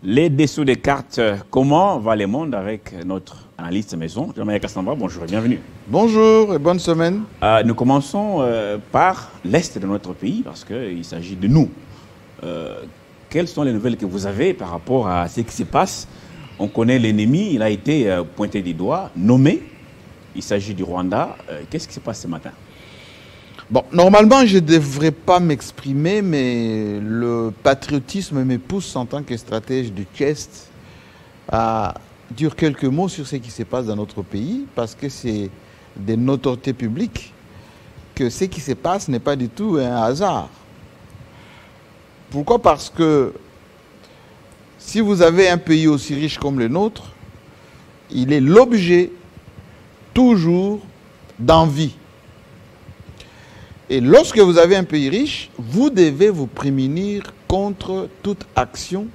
Les dessous des cartes, comment va le monde avec notre analyste maison, Jean-Marie Kassamba, bonjour et bienvenue. Bonjour et bonne semaine. Nous commençons par l'Est de notre pays parce qu'il s'agit de nous. Quelles sont les nouvelles que vous avez par rapport à ce qui se passe? On connaît l'ennemi, il a été pointé du doigt, nommé. Il s'agit du Rwanda. Qu'est-ce qui se passe ce matin? Bon, normalement, je ne devrais pas m'exprimer, mais le patriotisme me pousse en tant que stratège du Tchest à dire quelques mots sur ce qui se passe dans notre pays, parce que c'est des notoriétés publiques que ce qui se passe n'est pas du tout un hasard. Pourquoi? Parce que si vous avez un pays aussi riche comme le nôtre, il est l'objet toujours d'envie. Et lorsque vous avez un pays riche, vous devez vous prémunir contre toute action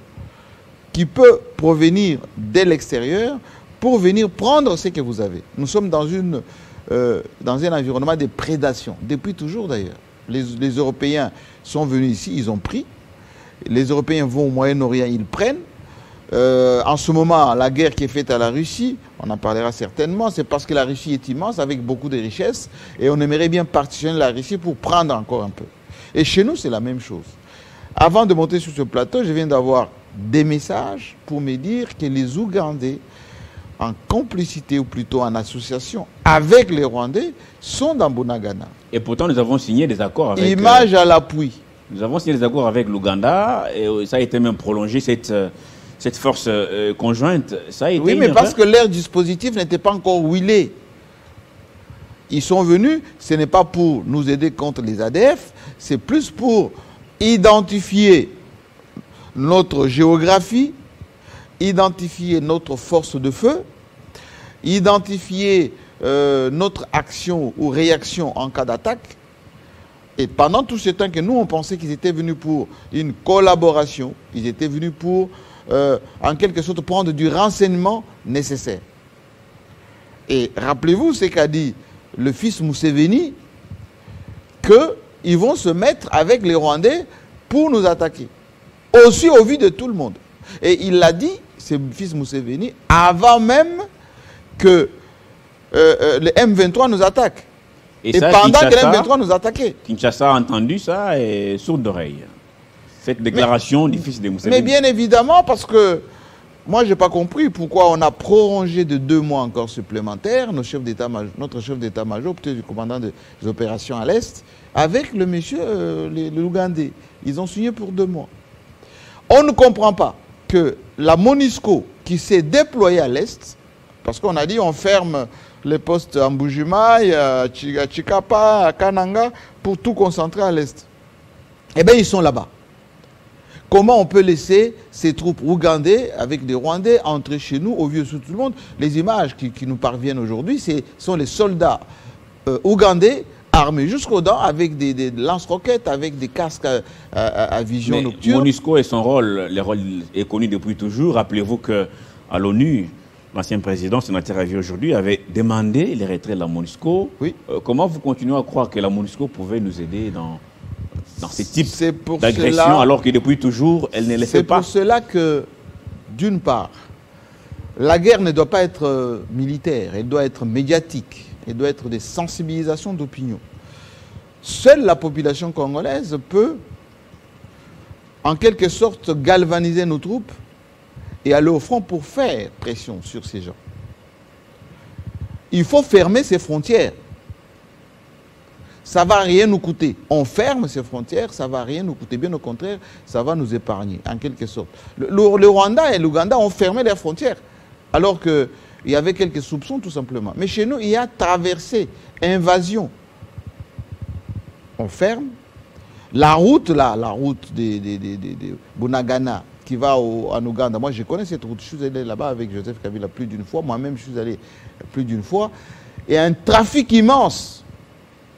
qui peut provenir de l'extérieur pour venir prendre ce que vous avez. Nous sommes dans un environnement de prédation, depuis toujours d'ailleurs. Les Européens sont venus ici, ils ont pris. Les Européens vont au Moyen-Orient, ils prennent. En ce moment, la guerre qui est faite à la Russie, on en parlera certainement, c'est parce que la Russie est immense avec beaucoup de richesses et on aimerait bien partitionner la Russie pour prendre encore un peu. Et chez nous, c'est la même chose. Avant de monter sur ce plateau, je viens d'avoir des messages pour me dire que les Ougandais, en complicité ou plutôt en association avec les Rwandais, sont dans Bunagana. Et pourtant, nous avons signé des accords avec... Image à l'appui. Nous avons signé des accords avec l'Ouganda et ça a été même prolongé, cette force conjointe. Ça a été oui, mais parce que leur dispositif n'était pas encore huilé. Ils sont venus, ce n'est pas pour nous aider contre les ADF, c'est plus pour identifier notre géographie, identifier notre force de feu, identifier notre action ou réaction en cas d'attaque. Et pendant tout ce temps que nous, on pensait qu'ils étaient venus pour une collaboration, ils étaient venus pour, en quelque sorte, prendre du renseignement nécessaire. Et rappelez-vous ce qu'a dit le fils Museveni, qu'ils vont se mettre avec les Rwandais pour nous attaquer. Aussi au vu de tout le monde. Et il l'a dit, ce fils Museveni, avant même que le M23 nous attaque. Et ça, pendant que le M23 nous attaquait. Kinshasa a entendu ça et sourd d'oreille. Cette déclaration du fils de Museveni. Mais bien évidemment, parce que moi, je n'ai pas compris pourquoi on a prolongé de 2 mois encore supplémentaires notre chef d'état-major, peut-être du commandant des opérations à l'Est, avec le monsieur, le Ougandais. Ils ont signé pour 2 mois. On ne comprend pas que la MONUSCO qui s'est déployée à l'Est, parce qu'on a dit on ferme les postes à Mbujimaï, à Chikapa, à Kananga, pour tout concentrer à l'Est. Eh bien, ils sont là-bas. Comment on peut laisser ces troupes ougandais avec des Rwandais entrer chez nous, au vieux sous tout le monde? Les images qui nous parviennent aujourd'hui, ce sont les soldats ougandais armés jusqu'aux dents avec des lance-roquettes, avec des casques à vision nocturne. MONUSCO et son rôle, le rôle est connu depuis toujours. Rappelez-vous qu'à l'ONU, l'ancien président, sénateur Ravi aujourd'hui, avait demandé le retrait de la MONUSCO. Oui. Comment vous continuez à croire que la MONUSCO pouvait nous aider dans ce type d'agression alors que depuis toujours, elle ne le fait pas? C'est pour cela que, d'une part, la guerre ne doit pas être militaire, elle doit être médiatique, elle doit être des sensibilisations d'opinion. Seule la population congolaise peut, en quelque sorte, galvaniser nos troupes et aller au front pour faire pression sur ces gens. Il faut fermer ces frontières. Ça ne va rien nous coûter. On ferme ces frontières, ça ne va rien nous coûter. Bien au contraire, ça va nous épargner, en quelque sorte. Le Rwanda et l'Ouganda ont fermé leurs frontières, alors qu'il y avait quelques soupçons, tout simplement. Mais chez nous, il y a traversée, invasion. On ferme. La route, là, la route de Bunagana, qui va en Ouganda. Moi, je connais cette route. Je suis allé là-bas avec Joseph Kabila plus d'une fois. Moi-même, je suis allé plus d'une fois. Il y a un trafic immense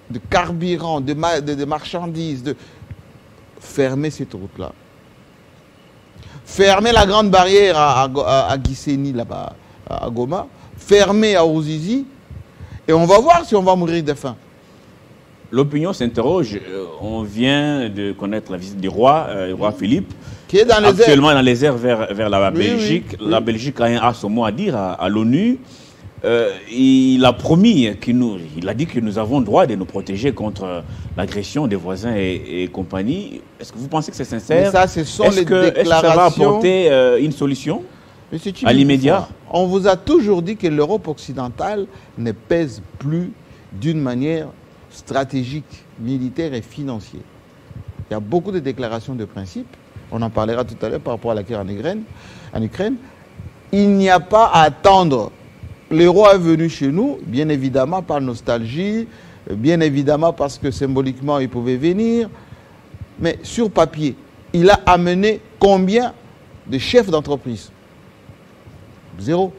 de carburant, de marchandises. Fermer cette route-là. Fermer la grande barrière à Gisenyi, là-bas, à Goma. Fermer à Ruzizi. Et on va voir si on va mourir de faim. L'opinion s'interroge. On vient de connaître la visite du roi, le roi Philippe, qui est dans les actuellement dans les airs vers la Belgique. Oui. La Belgique a son mot à dire à l'ONU. Il a promis, il a dit que nous avons le droit de nous protéger contre l'agression des voisins et compagnie. Est-ce que vous pensez que c'est sincère? Mais ça, ce sont les déclarations. Est-ce que ça va apporter une solution à l'immédiat? On vous a toujours dit que l'Europe occidentale ne pèse plus d'une manière stratégique, militaire et financière. Il y a beaucoup de déclarations de principe. On en parlera tout à l'heure par rapport à la guerre en Ukraine. Il n'y a pas à attendre. Le roi est venu chez nous, bien évidemment par nostalgie, bien évidemment parce que symboliquement il pouvait venir. Mais sur papier, il a amené combien de chefs d'entreprise? Zéro.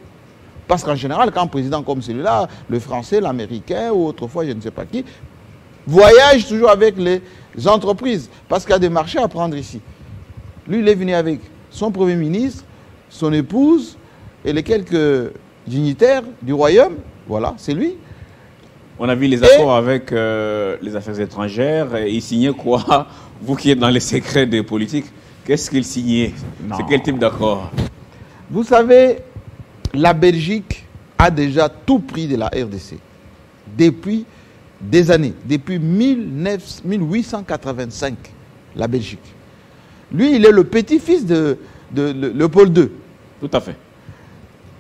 Parce qu'en général, quand un président comme celui-là, le français, l'américain ou autrefois je ne sais pas qui, voyage toujours avec les entreprises parce qu'il y a des marchés à prendre ici. Lui, il est venu avec son premier ministre, son épouse et les quelques dignitaires du royaume. Voilà, c'est lui. On a vu les accords avec les affaires étrangères. Il signait quoi? Vous qui êtes dans les secrets des politiques, qu'est-ce qu'il signait? C'est quel type d'accord? Vous savez, la Belgique a déjà tout pris de la RDC depuis des années, depuis 1885, la Belgique. Lui, il est le petit-fils de Léopold II. Tout à fait.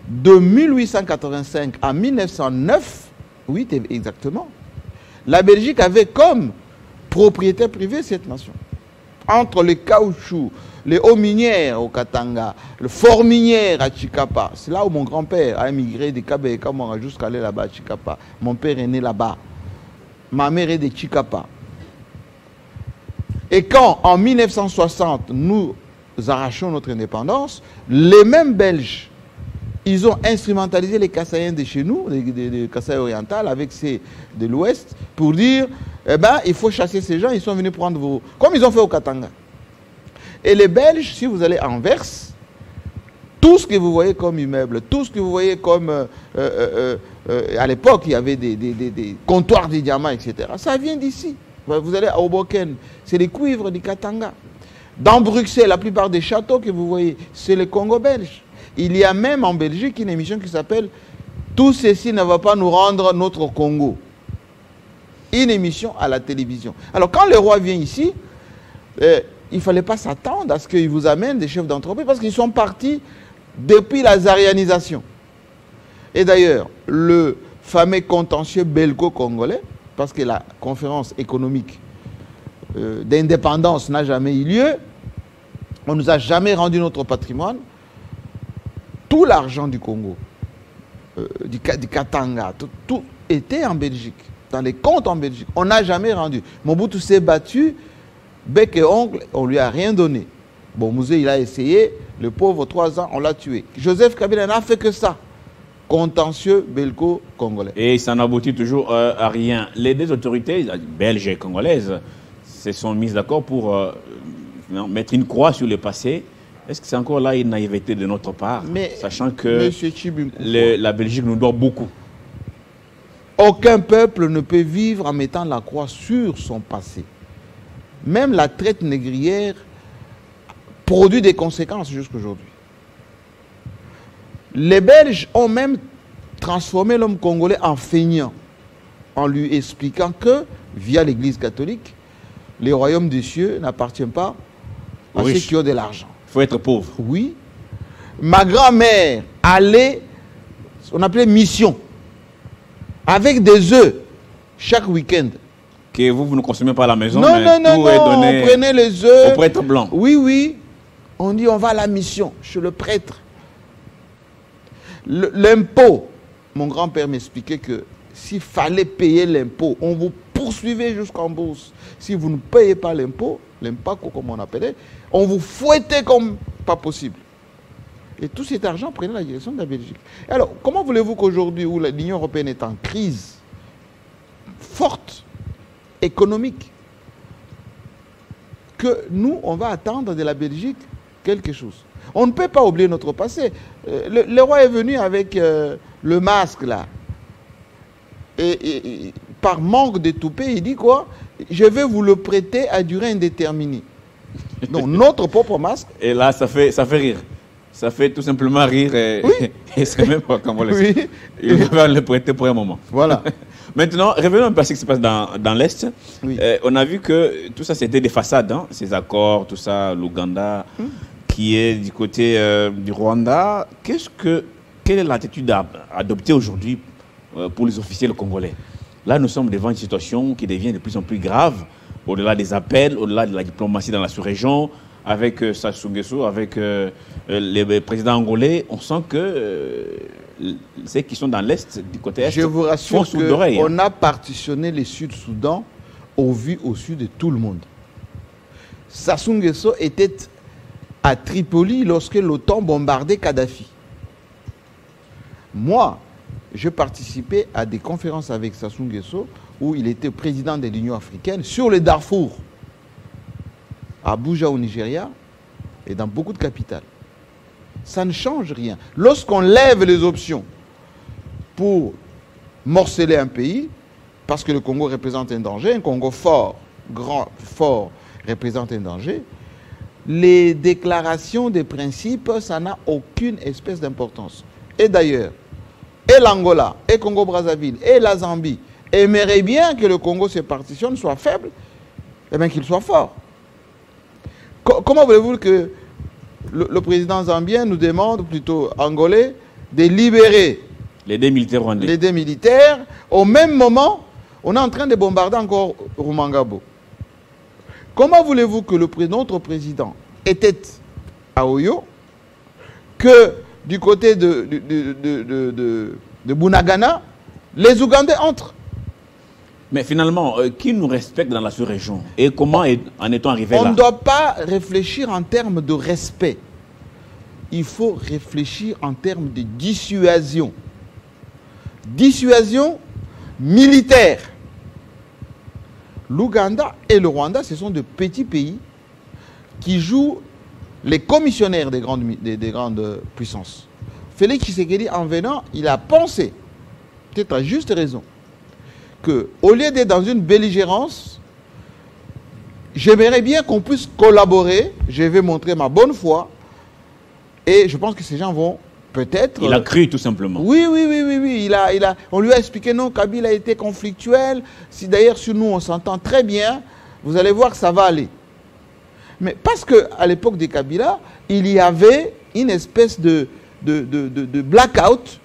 De 1885 à 1909, oui, exactement, la Belgique avait comme propriétaire privé cette nation. Entre le caoutchouc, les eaux minières au Katanga, le fort minière à Chikapa. C'est là où mon grand-père a émigré de Kabeka jusqu'à aller là-bas à Chikapa. Mon père est né là-bas. Ma mère est de Chikapa. Et quand, en 1960, nous arrachons notre indépendance, les mêmes Belges, ils ont instrumentalisé les Kassaïens de chez nous, les Kasaï orientales, avec ceux de l'Ouest, pour dire, eh ben, il faut chasser ces gens, ils sont venus prendre vos... Comme ils ont fait au Katanga. Et les Belges, si vous allez à Anvers, tout ce que vous voyez comme immeuble, tout ce que vous voyez comme... à l'époque, il y avait des comptoirs de diamants, etc. Ça vient d'ici. Vous allez à Hoboken, c'est les cuivres du Katanga. Dans Bruxelles, la plupart des châteaux que vous voyez, c'est le Congo belge. Il y a même en Belgique une émission qui s'appelle « Tout ceci ne va pas nous rendre notre Congo ». Une émission à la télévision. Alors quand le roi vient ici, il ne fallait pas s'attendre à ce qu'il vous amène des chefs d'entreprise parce qu'ils sont partis depuis la zarianisation. Et d'ailleurs, le fameux contentieux belgo-congolais, parce que la conférence économique d'indépendance n'a jamais eu lieu, on ne nous a jamais rendu notre patrimoine, tout l'argent du Congo, du Katanga, tout était en Belgique, dans les comptes en Belgique. On n'a jamais rendu. Mobutu s'est battu, bec et ongle, on ne lui a rien donné. Bon, Mouzé, il a essayé, le pauvre, 3 ans, on l'a tué. Joseph Kabila n'a fait que ça. Contentieux belgo-congolais. Et ça n'aboutit toujours à rien. Les deux autorités, belges et congolaises, se sont mises d'accord pour mettre une croix sur le passé. Est-ce que c'est encore là une naïveté de notre part, sachant que la Belgique nous doit beaucoup? Aucun peuple ne peut vivre en mettant la croix sur son passé. Même la traite négrière produit des conséquences jusqu'à aujourd'hui. Les Belges ont même transformé l'homme congolais en feignant, en lui expliquant que, via l'Église catholique, les royaumes des cieux n'appartiennent pas à ceux qui ont de l'argent. Il faut être pauvre. Oui. Ma grand-mère allait, on appelait mission, avec des œufs, chaque week-end. Que vous ne consommez pas à la maison, non, mais non, tout non, est donné on prenait les œufs au prêtre blanc. Oui, oui. On dit on va à la mission, chez le prêtre. L'impôt, mon grand-père m'expliquait que s'il fallait payer l'impôt, on vous poursuivait jusqu'en bourse. Si vous ne payez pas l'impôt, l'impact comme on appelait, on vous fouettait comme pas possible. Et tout cet argent prenait la direction de la Belgique. Alors, comment voulez-vous qu'aujourd'hui, où l'Union européenne est en crise forte, économique, que nous, on va attendre de la Belgique quelque chose? On ne peut pas oublier notre passé. Le roi est venu avec le masque, là. Et par manque de toupet, il dit quoi? Je vais vous le prêter à durée indéterminée. Donc notre propre masque. Et là, ça fait rire. Ça fait tout simplement rire. Et, Oui. et c'est même pas comme on le Oui. sait. Il va le prêter pour un moment. Voilà. Maintenant, revenons un peu à ce qui se passe dans l'Est. Oui. On a vu que tout ça, c'était des façades, hein, ces accords, tout ça, l'Ouganda, qui est du côté du Rwanda. Quelle est l'attitude à adopter aujourd'hui pour les officiels congolais? Là, nous sommes devant une situation qui devient de plus en plus grave, au-delà des appels, au-delà de la diplomatie dans la sous-région, avec Sassou Nguesso, avec les présidents angolais. On sent que ceux qui sont dans l'Est, du côté Est, Je vous rassure font sourd d'oreille. qu'on a partitionné le Sud-Soudan au vu au sud de tout le monde. Sassou Nguesso était à Tripoli lorsque l'OTAN bombardait Kadhafi. Moi, je participais à des conférences avec Sassou Nguesso où il était président de l'Union africaine sur le Darfour, à Abuja au Nigeria et dans beaucoup de capitales. Ça ne change rien. Lorsqu'on lève les options pour morceler un pays, parce que le Congo représente un danger, un Congo fort, grand, fort, représente un danger, les déclarations des principes, ça n'a aucune espèce d'importance. Et d'ailleurs, et l'Angola, et Congo-Brazzaville, et la Zambie aimeraient bien que le Congo se partitionne, soit faible, et bien qu'il soit fort. Comment voulez-vous que le président zambien nous demande, plutôt angolais, de libérer les deux militaires rwandais. les deux militaires? Au même moment, on est en train de bombarder encore Rumangabo. Comment voulez-vous que notre président était à Oyo, que du côté de Bunagana, les Ougandais entrent? Mais finalement, qui nous respecte dans la sous-région? Et comment en est-on arrivé là? On ne doit pas réfléchir en termes de respect. Il faut réfléchir en termes de dissuasion. Dissuasion militaire. L'Ouganda et le Rwanda, ce sont de petits pays qui jouent les commissionnaires des grandes puissances. Félix Tshisekedi, en venant, il a pensé, peut-être à juste raison, qu'au lieu d'être dans une belligérance, j'aimerais bien qu'on puisse collaborer. Je vais montrer ma bonne foi. Et je pense que ces gens vont peut-être... Il a cru tout simplement. Oui. On lui a expliqué, non, Kabila a été conflictuel. Si d'ailleurs sur nous on s'entend très bien, vous allez voir que ça va aller. Mais parce qu'à l'époque de Kabila, il y avait une espèce de blackout,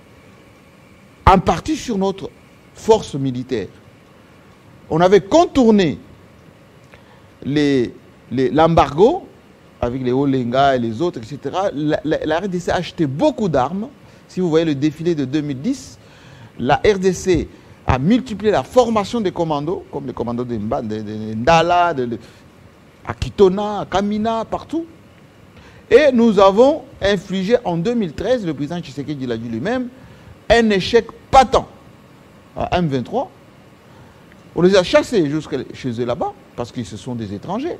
en partie sur notre force militaire. On avait contourné l'embargo avec les Olenga et les autres, etc. La RDC a acheté beaucoup d'armes. Si vous voyez le défilé de 2010, la RDC a multiplié la formation des commandos, comme les commandos de Ndala, à Kitona, à Kamina, partout. Et nous avons infligé en 2013, le président Tshisekedi l'a dit lui-même, un échec patent à M23. On les a chassés jusqu'à chez eux là-bas, parce qu'ils se sont des étrangers.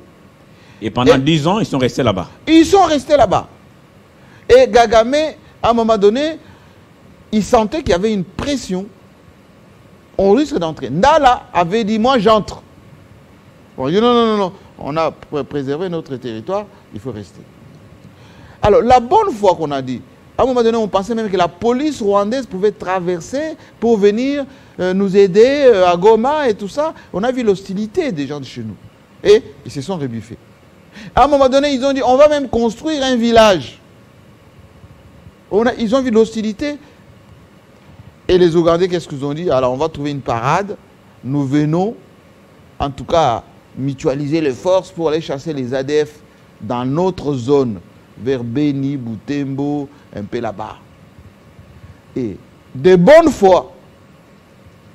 Et pendant 10 ans, ils sont restés là-bas. Ils sont restés là-bas. Et Kagame, à un moment donné, il sentait qu'il y avait une pression. On risque d'entrer. Ndala avait dit, moi j'entre. On dit, non, on a préservé notre territoire, il faut rester. Alors, la bonne foi qu'on a dit, à un moment donné, on pensait même que la police rwandaise pouvait traverser pour venir nous aider à Goma et tout ça. On a vu l'hostilité des gens de chez nous. Et ils se sont rebuffés. À un moment donné, ils ont dit, on va même construire un village. Ils ont vu l'hostilité. Et les Ougandais, qu'est-ce qu'ils ont dit? Alors, on va trouver une parade. Nous venons, en tout cas, mutualiser les forces pour aller chasser les ADF dans notre zone, vers Beni, Butembo, un peu là-bas. Et de bonne foi,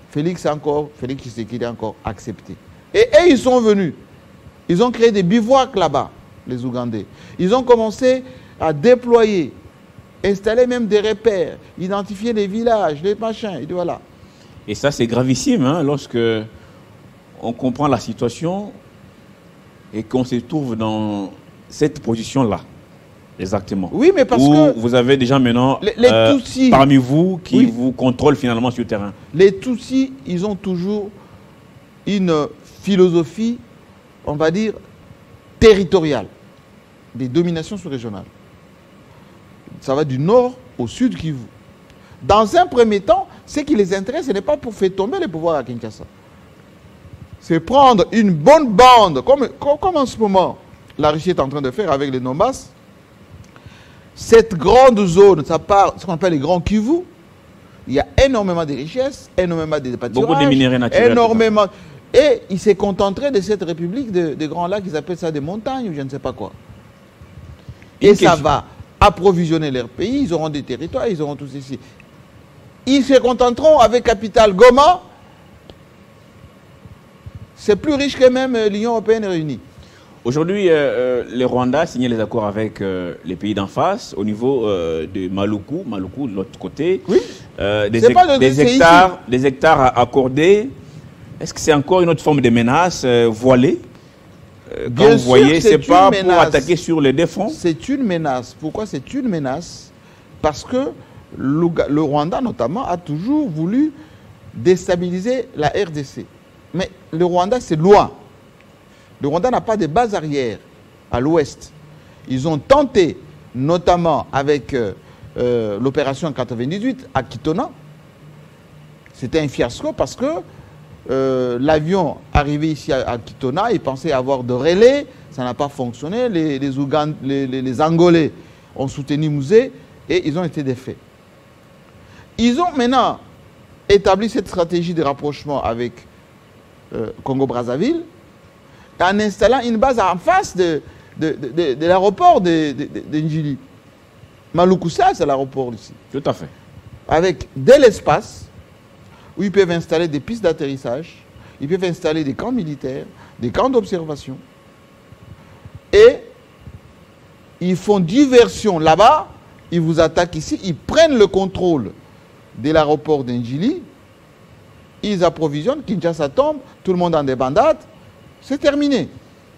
Félix Tshisekedi a encore accepté. Et ils sont venus. Ils ont créé des bivouacs là-bas, les Ougandais. Ils ont commencé à déployer, installer même des repères, identifier les villages, les machins, et voilà. Et ça, c'est gravissime, hein, lorsque on comprend la situation et qu'on se trouve dans cette position-là. Exactement. Oui, mais parce où que... vous avez déjà maintenant les Tutsis, parmi vous qui vous contrôlent finalement sur le terrain. Les Tutsis, ils ont toujours une philosophie, on va dire, territoriale, des dominations sous-régionales. Ça va du nord au sud Kivu. Dans un premier temps, ce qui les intéresse, ce n'est pas pour faire tomber les pouvoirs à Kinshasa. C'est prendre une bonne bande, comme en ce moment, la Russie est en train de faire avec les Donbass. Cette grande zone, ça part, ce qu'on appelle les grands Kivu. Il y a énormément de richesses, énormément de pâturages. Beaucoup de minéraux naturels. Énormément. Et ils se contenteraient de cette république de Grands Lacs, ils appellent ça des montagnes ou je ne sais pas quoi. Et ça va approvisionner leur pays, ils auront des territoires, ils auront tout ceci. Ils se contenteront avec capitale Goma. C'est plus riche que même l'Union européenne réunie. Aujourd'hui, le Rwanda a signé les accords avec les pays d'en face au niveau de Maluku, de l'autre côté. Oui. Des hectares accordés. Est-ce que c'est encore une autre forme de menace voilée quand vous voyez, c'est pas pour attaquer sur les défends. C'est une menace. Pourquoi c'est une menace? Parce que le Rwanda, notamment, a toujours voulu déstabiliser la RDC. Mais le Rwanda, c'est loin. Le Rwanda n'a pas de base arrière à l'ouest. Ils ont tenté, notamment avec l'opération en 98 à Kitona. C'était un fiasco parce que l'avion arrivé ici à Kitona, ils pensaient avoir de relais, ça n'a pas fonctionné. Les Angolais ont soutenu Musée et ils ont été défaits. Ils ont maintenant établi cette stratégie de rapprochement avec Congo-Brazzaville en installant une base en face de l'aéroport de Njili. Malukusa, c'est l'aéroport ici. Tout à fait. Avec de l'espace où ils peuvent installer des pistes d'atterrissage, ils peuvent installer des camps militaires, des camps d'observation. Et ils font diversion là-bas, ils vous attaquent ici, ils prennent le contrôle de l'aéroport d'Njili, ils approvisionnent, Kinshasa tombe, tout le monde en débandade, c'est terminé.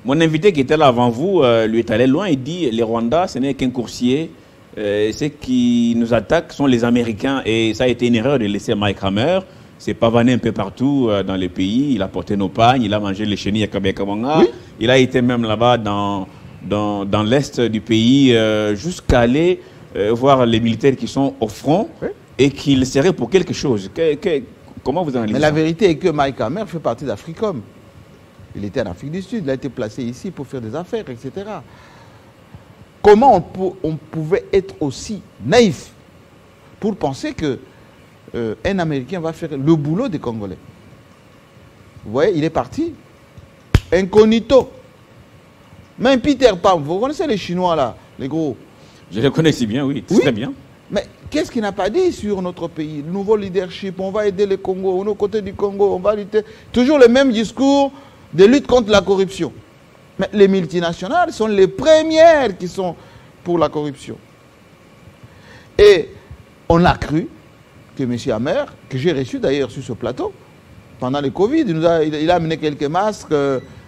Mon invité qui était là avant vous, lui est allé loin, il dit les Rwandais, ce n'est qu'un coursier. Ceux qui nous attaquent sont les Américains et ça a été une erreur de laisser Mike Hammer. C'est pavané un peu partout dans le pays. Il a porté nos pagnes, il a mangé les chenilles à Kabekabanga. Oui. Il a été même là-bas dans l'est du pays jusqu'à aller voir les militaires qui sont au front oui. Et qu'ils seraient pour quelque chose. Comment vous analysez ça? Mais la vérité est que Mike Hammer fait partie d'Africom. Il était en Afrique du Sud, il a été placé ici pour faire des affaires, etc. Comment on pouvait être aussi naïf pour penser que un Américain va faire le boulot des Congolais? Vous voyez, il est parti. Incognito. Même Peter Pan, vous connaissez les Chinois là, les gros? Je les connais si bien, oui, très bien. Mais qu'est-ce qu'il n'a pas dit sur notre pays? Le nouveau leadership, on va aider les Congos, on est aux côtés du Congo, on va lutter. Toujours le même discours de lutte contre la corruption. Mais les multinationales sont les premières qui sont pour la corruption. Et on a cru que M. Hammer, que j'ai reçu d'ailleurs sur ce plateau, pendant le Covid, il a amené quelques masques,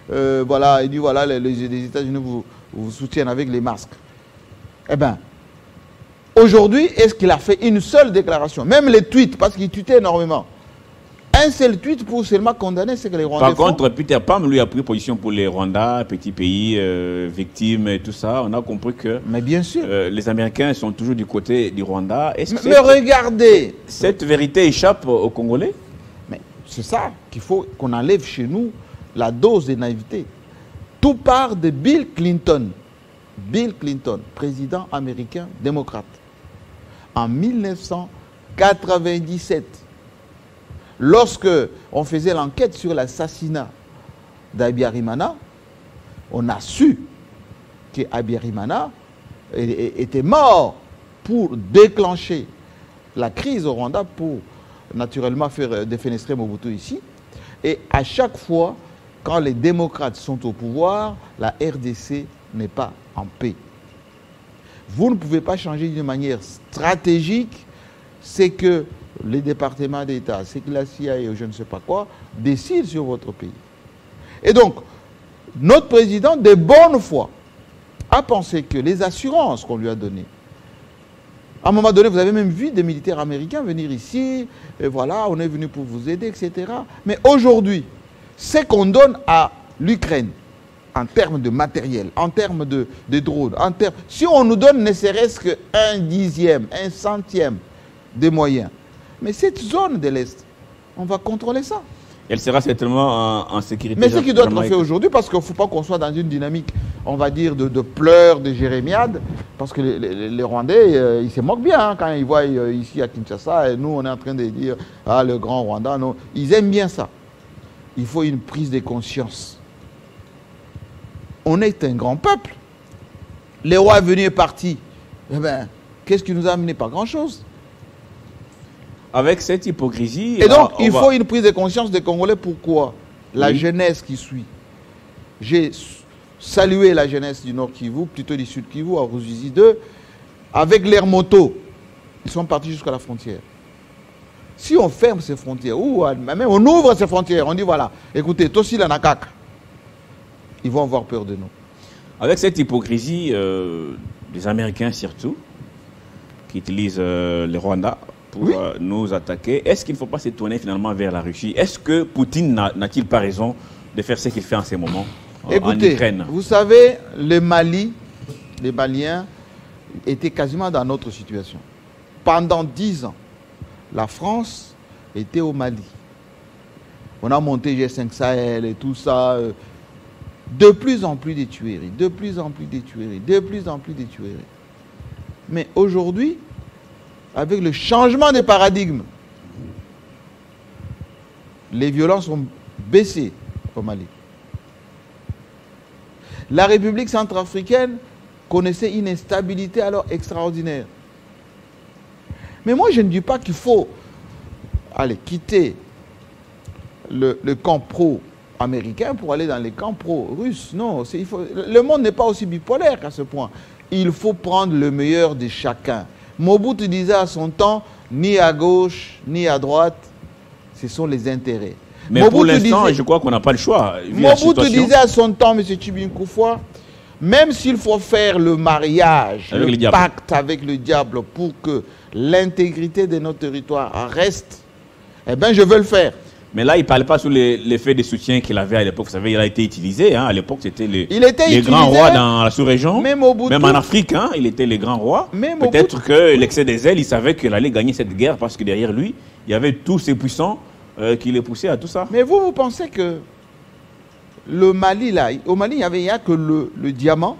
voilà, il dit voilà, les États-Unis vous soutiennent avec les masques. Eh bien, aujourd'hui, est-ce qu'il a fait une seule déclaration? Même les tweets, parce qu'il tweetait énormément. Un seul tweet pour seulement condamner ce que les Rwandais font. Par contre, Peter Pam, lui, a pris position pour les Rwandais, petit pays, victimes et tout ça. On a compris que mais bien sûr. Les Américains sont toujours du côté du Rwanda. Mais regardez, cette vérité échappe aux Congolais? Mais c'est ça qu'il faut qu'on enlève chez nous, la dose de naïveté. Tout part de Bill Clinton. Bill Clinton, président américain démocrate. En 1997. Lorsque on faisait l'enquête sur l'assassinat d'Abiyarimana, on a su qu'Abiyarimana était mort pour déclencher la crise au Rwanda, pour naturellement faire défenestrer Mobutu ici. Et à chaque fois, quand les démocrates sont au pouvoir, la RDC n'est pas en paix. Vous ne pouvez pas changer d'une manière stratégique, c'est que les départements d'État, c'est que la CIA ou je ne sais pas quoi, décident sur votre pays. Et donc, notre président, de bonne foi, a pensé que les assurances qu'on lui a données, à un moment donné, vous avez même vu des militaires américains venir ici, et voilà, on est venu pour vous aider, etc. Mais aujourd'hui, ce qu'on donne à l'Ukraine, en termes de matériel, en termes de drones, si on nous donne ne serait-ce qu'un dixième, un centième des moyens, mais cette zone de l'Est, on va contrôler ça. Elle sera certainement en sécurité. Mais ce qui doit être fait aujourd'hui, parce qu'il ne faut pas qu'on soit dans une dynamique, on va dire, de pleurs, de jérémiades, parce que les Rwandais, ils se moquent bien hein, quand ils voient ici à Kinshasa, et nous on est en train de dire, ah le grand Rwanda, non. Ils aiment bien ça. Il faut une prise de conscience. On est un grand peuple. Les rois venus et partis. Eh bien, qu'est-ce qui nous a amené? Pas grand-chose. Avec cette hypocrisie... Et donc, il faut une prise de conscience des Congolais. Pourquoi? La jeunesse qui suit. J'ai salué la jeunesse du Nord Kivu, plutôt du Sud Kivu, à Ruzizi 2, avec leurs motos. Ils sont partis jusqu'à la frontière. Si on ferme ces frontières, ou même on ouvre ces frontières, on dit voilà, écoutez, Tossi la Nakak, ils vont avoir peur de nous. Avec cette hypocrisie des Américains surtout, qui utilisent le Rwanda pour nous attaquer, est-ce qu'il ne faut pas se tourner finalement vers la Russie? Est-ce que Poutine n'a-t-il pas raison de faire ce qu'il fait en ces moments en Ukraine? Vous savez, le Mali, les Maliens étaient quasiment dans notre situation. Pendant 10 ans, la France était au Mali. On a monté G5 Sahel et tout ça. De plus en plus de tueries, de plus en plus de tueries, de plus en plus de tueries. Mais aujourd'hui, avec le changement de paradigme, les violences ont baissé au Mali. La République centrafricaine connaissait une instabilité alors extraordinaire. Mais moi, je ne dis pas qu'il faut quitter le camp pro-américain pour aller dans les camps pro-russes. Non, le monde n'est pas aussi bipolaire qu'à ce point. Il faut prendre le meilleur de chacun. Mobutu disait à son temps, ni à gauche, ni à droite, ce sont les intérêts. Mais Mobutu pour l'instant, je crois qu'on n'a pas le choix. Mobutu disait à son temps, M. Tshibinkoufwa, même s'il faut faire le mariage, le pacte avec le diable pour que l'intégrité de notre territoire reste, eh bien, je veux le faire. Mais là, il ne parlait pas sous l'effet de soutien qu'il avait à l'époque. Vous savez, il a été utilisé. Hein. À l'époque, c'était les grands rois dans la sous-région. Même en Afrique, hein, il était les grands rois. Peut-être que l'excès des ailes, il savait qu'il allait gagner cette guerre parce que derrière lui, il y avait tous ces puissants qui le poussaient à tout ça. Mais vous pensez que le Mali, là, au Mali, il n'y a que le diamant.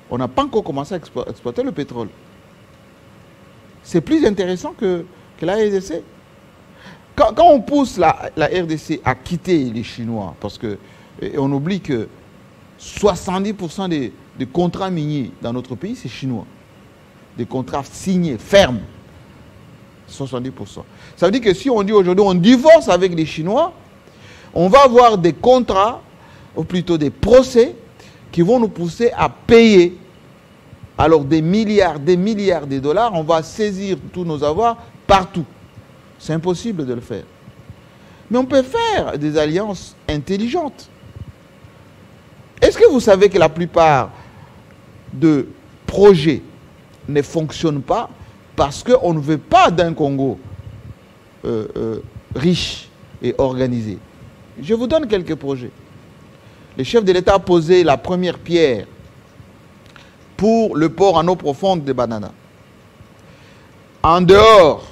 On n'a pas encore commencé à exploiter le pétrole. C'est plus intéressant que la RDC. Quand on pousse la RDC à quitter les Chinois, parce qu'on oublie que 70% des contrats miniers dans notre pays, c'est chinois. Des contrats signés, fermes. 70%. Ça veut dire que si on dit aujourd'hui on divorce avec les Chinois, on va avoir des contrats, ou plutôt des procès, qui vont nous pousser à payer. Alors des milliards de dollars, on va saisir tous nos avoirs partout. C'est impossible de le faire. Mais on peut faire des alliances intelligentes. Est-ce que vous savez que la plupart de projets ne fonctionnent pas parce qu'on ne veut pas d'un Congo riche et organisé? Je vous donne quelques projets. Le chef de l'État a posé la première pierre pour le port en eau profonde de Banana. En dehors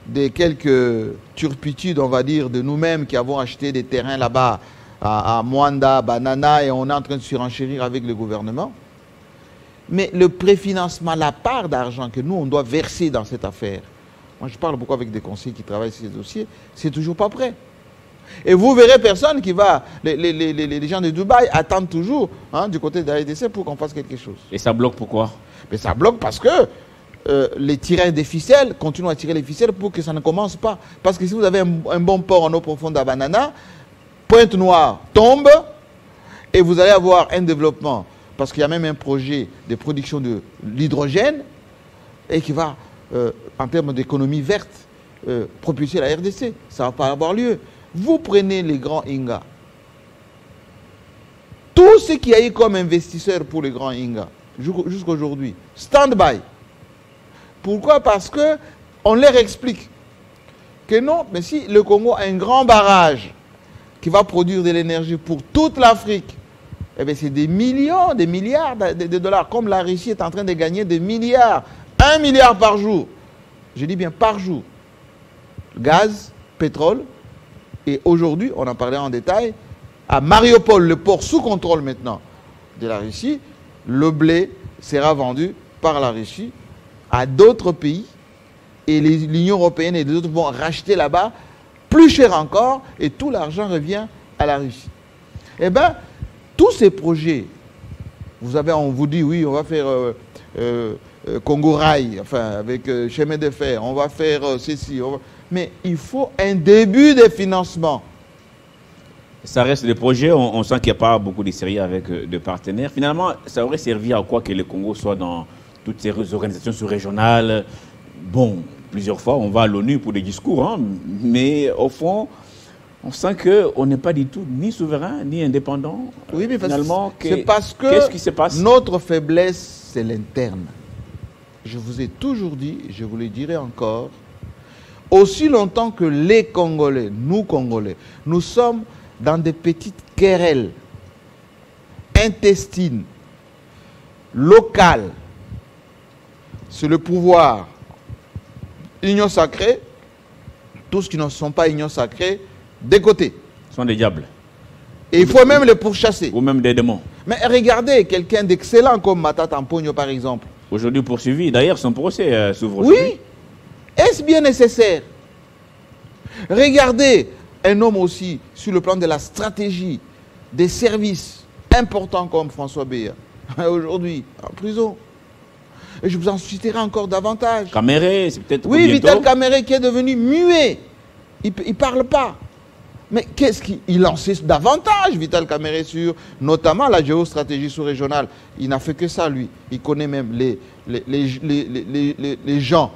des quelques turpitudes, on va dire, de nous-mêmes qui avons acheté des terrains là-bas à Mwanda, Banana, et on est en train de surenchérir avec le gouvernement. Mais le préfinancement, la part d'argent que nous, on doit verser dans cette affaire, moi je parle beaucoup avec des conseillers qui travaillent sur ces dossiers, c'est toujours pas prêt. Et vous verrez personne qui va, les gens de Dubaï attendent toujours du côté de la RDC pour qu'on fasse quelque chose. Et ça bloque pourquoi? Mais ça bloque parce que les tireurs des ficelles continuent à tirer les ficelles pour que ça ne commence pas. Parce que si vous avez un bon port en eau profonde à Banana, Pointe-Noire tombe et vous allez avoir un développement. Parce qu'il y a même un projet de production de l'hydrogène et qui va, en termes d'économie verte, propulser la RDC. Ça ne va pas avoir lieu. Vous prenez les grands Inga. Tout ce qu'il y a eu comme investisseurs pour les grands Inga, jusqu'à aujourd'hui, stand-by. Pourquoi? Parce qu'on leur explique que non, mais si le Congo a un grand barrage qui va produire de l'énergie pour toute l'Afrique, eh bien, c'est des millions, des milliards de dollars. Comme la Russie est en train de gagner des milliards, 1 milliard par jour. Je dis bien par jour. Gaz, pétrole. Et aujourd'hui, on en parlait en détail, à Mariupol, le port sous contrôle maintenant de la Russie, le blé sera vendu par la Russie à d'autres pays. Et l'Union européenne et les autres vont racheter là-bas plus cher encore. Et tout l'argent revient à la Russie. Eh bien, tous ces projets, on vous dit, oui, on va faire Congo Rail, enfin, avec chemin de fer, on va faire ceci. Mais il faut un début de financement. Ça reste des projets, on sent qu'il n'y a pas beaucoup de sérieux avec de partenaires. Finalement, ça aurait servi à quoi que le Congo soit dans toutes ces organisations sous-régionales? Bon, plusieurs fois, on va à l'ONU pour des discours, hein, mais au fond, on sent qu'on n'est pas du tout ni souverain, ni indépendant. Oui, mais finalement, c'est parce que qu'est-ce qui se passe? Notre faiblesse, c'est l'interne. Je vous ai toujours dit, et je vous le dirai encore, aussi longtemps que les Congolais, nous sommes dans des petites querelles intestines, locales, c'est le pouvoir, union sacrée, tous qui ne sont pas union sacrée, des côtés. Ce sont des diables. Et il faut même les pourchasser. Ou même des démons. Mais regardez, quelqu'un d'excellent comme Matata Amponio, par exemple. Aujourd'hui poursuivi. D'ailleurs, son procès s'ouvre Oui. aujourd'hui. Est-ce bien nécessaire? Regardez un homme aussi sur le plan de la stratégie, des services importants comme François Béa. Aujourd'hui, en prison. Et je vous en citerai encore davantage. Caméré, c'est peut-être Oui, bientôt. Vital Caméré qui est devenu muet. Il ne parle pas. Mais qu'est-ce qu'il en sait davantage, Vital Caméré, sur notamment la géostratégie sous-régionale? Il n'a fait que ça, lui. Il connaît même les gens.